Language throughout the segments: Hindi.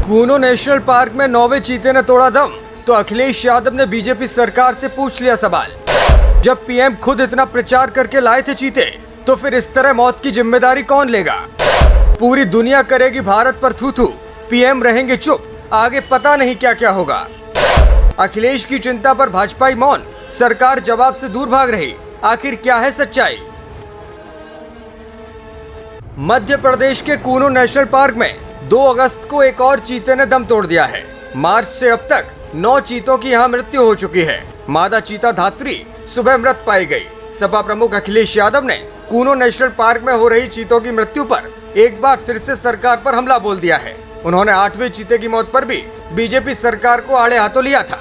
कूनो नेशनल पार्क में 9वें चीते ने तोड़ा दम, तो अखिलेश यादव ने बीजेपी सरकार से पूछ लिया सवाल। जब पीएम खुद इतना प्रचार करके लाए थे चीते, तो फिर इस तरह मौत की जिम्मेदारी कौन लेगा? पूरी दुनिया करेगी भारत पर थू थू, पीएम रहेंगे चुप, आगे पता नहीं क्या क्या होगा। अखिलेश की चिंता पर भाजपाई मौन, सरकार जवाब से दूर भाग रही, आखिर क्या है सच्चाई? मध्य प्रदेश के कूनो नेशनल पार्क में 2 अगस्त को एक और चीते ने दम तोड़ दिया है। मार्च से अब तक 9 चीतों की यहाँ मृत्यु हो चुकी है। मादा चीता धात्री सुबह मृत पाई गई। सपा प्रमुख अखिलेश यादव ने कूनो नेशनल पार्क में हो रही चीतों की मृत्यु पर एक बार फिर से सरकार पर हमला बोल दिया है। उन्होंने 8वें चीते की मौत पर भी बीजेपी सरकार को आड़े हाथों लिया था।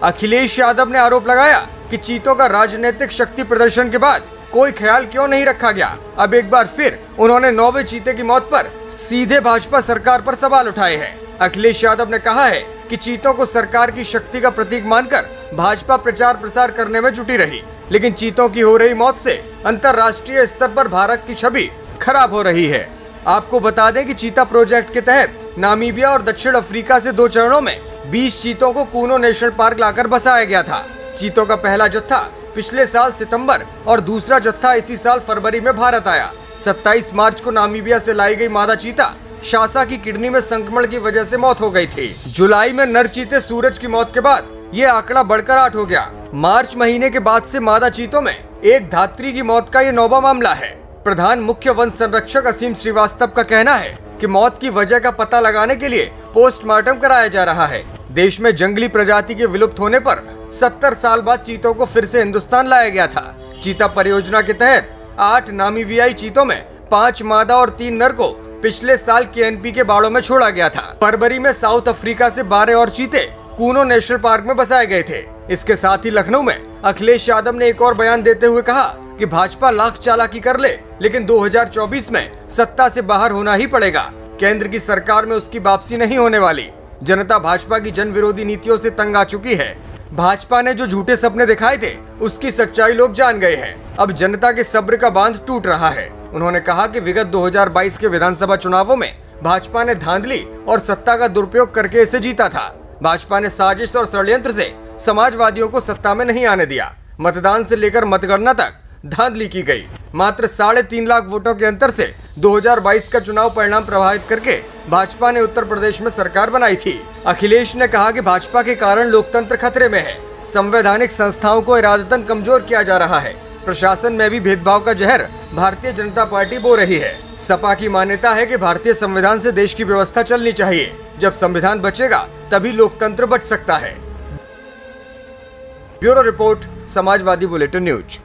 अखिलेश यादव ने आरोप लगाया कि चीतों का राजनीतिक शक्ति प्रदर्शन के बाद कोई ख्याल क्यों नहीं रखा गया। अब एक बार फिर उन्होंने 9वें चीते की मौत पर सीधे भाजपा सरकार पर सवाल उठाए हैं। अखिलेश यादव ने कहा है कि चीतों को सरकार की शक्ति का प्रतीक मानकर भाजपा प्रचार प्रसार करने में जुटी रही, लेकिन चीतों की हो रही मौत से अंतर्राष्ट्रीय स्तर पर भारत की छवि खराब हो रही है। आपको बता दें कि चीता प्रोजेक्ट के तहत नामीबिया और दक्षिण अफ्रीका से 2 चरणों में 20 चीतों को कूनो नेशनल पार्क लाकर बसाया गया था। चीतों का पहला जत्था पिछले साल सितंबर और दूसरा जत्था इसी साल फरवरी में भारत आया। 27 मार्च को नामीबिया से लाई गई मादा चीता शासा की किडनी में संक्रमण की वजह से मौत हो गई थी। जुलाई में नर चीते सूरज की मौत के बाद ये आंकड़ा बढ़कर 8 हो गया। मार्च महीने के बाद से मादा चीतों में एक धात्री की मौत का ये 9वां मामला है। प्रधान मुख्य वन संरक्षक असीम श्रीवास्तव का कहना है कि मौत की वजह का पता लगाने के लिए पोस्टमार्टम कराया जा रहा है। देश में जंगली प्रजाति के विलुप्त होने पर 70 साल बाद चीतों को फिर से हिंदुस्तान लाया गया था। चीता परियोजना के तहत 8 नामीबियाई चीतों में 5 मादा और 3 नर को पिछले साल केएनपी के बाड़ों में छोड़ा गया था। फरवरी में साउथ अफ्रीका से 12 और चीते कूनो नेशनल पार्क में बसाए गए थे। इसके साथ ही लखनऊ में अखिलेश यादव ने एक और बयान देते हुए कहा कि भाजपा लाख चालाकी कर ले, लेकिन 2024 में सत्ता से बाहर होना ही पड़ेगा। केंद्र की सरकार में उसकी वापसी नहीं होने वाली। जनता भाजपा की जन विरोधी नीतियों से तंग आ चुकी है। भाजपा ने जो झूठे सपने दिखाए थे, उसकी सच्चाई लोग जान गए हैं। अब जनता के सब्र का बांध टूट रहा है। उन्होंने कहा कि विगत 2022 के विधानसभा चुनावों में भाजपा ने धांधली और सत्ता का दुरुपयोग करके इसे जीता था। भाजपा ने साजिश और षड्यंत्र से समाजवादियों को सत्ता में नहीं आने दिया। मतदान से लेकर मतगणना तक धांधली की गई। मात्र 3.5 लाख वोटों के अंतर से 2022 का चुनाव परिणाम प्रभावित करके भाजपा ने उत्तर प्रदेश में सरकार बनाई थी। अखिलेश ने कहा कि भाजपा के कारण लोकतंत्र खतरे में है। संवैधानिक संस्थाओं को इरादतन कमजोर किया जा रहा है। प्रशासन में भी भेदभाव का जहर भारतीय जनता पार्टी बो रही है। सपा की मान्यता है कि भारतीय संविधान से देश की व्यवस्था चलनी चाहिए। जब संविधान बचेगा तभी लोकतंत्र बच सकता है। Bureau report, Samajwadi bulletin news.